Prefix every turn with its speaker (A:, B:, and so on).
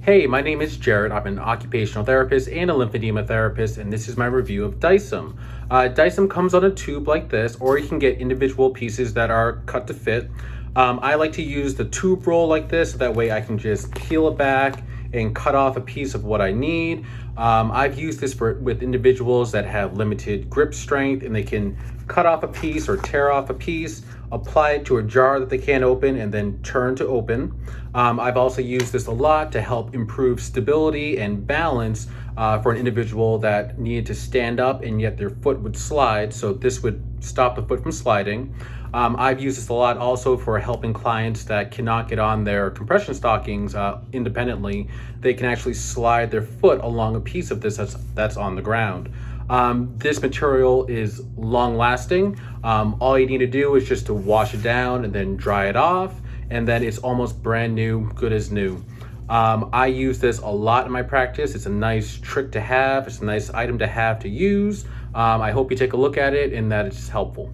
A: Hey, my name is Jared. I'm an occupational therapist and a lymphedema therapist, and this is my review of Dycem. Dycem comes on a tube like this, or you can get individual pieces that are cut to fit. I like to use the tube roll like this, so that way I can just peel it back and cut off a piece of what I need. I've used this with individuals that have limited grip strength, and they can cut off a piece or tear off a piece, apply it to a jar that they can't open, and then turn to open. I've also used this a lot to help improve stability and balance for an individual that needed to stand up and yet their foot would slide, so this would stop the foot from sliding. I've used this a lot also for helping clients that cannot get on their compression stockings independently. They can actually slide their foot along a piece of this that's on the ground. This material is long lasting. All you need to do is just to wash it down and then dry it off, and then it's almost brand new, good as new. I use this a lot in my practice. It's a nice trick to have. It's a nice item to have to use. I hope you take a look at it and that it's helpful.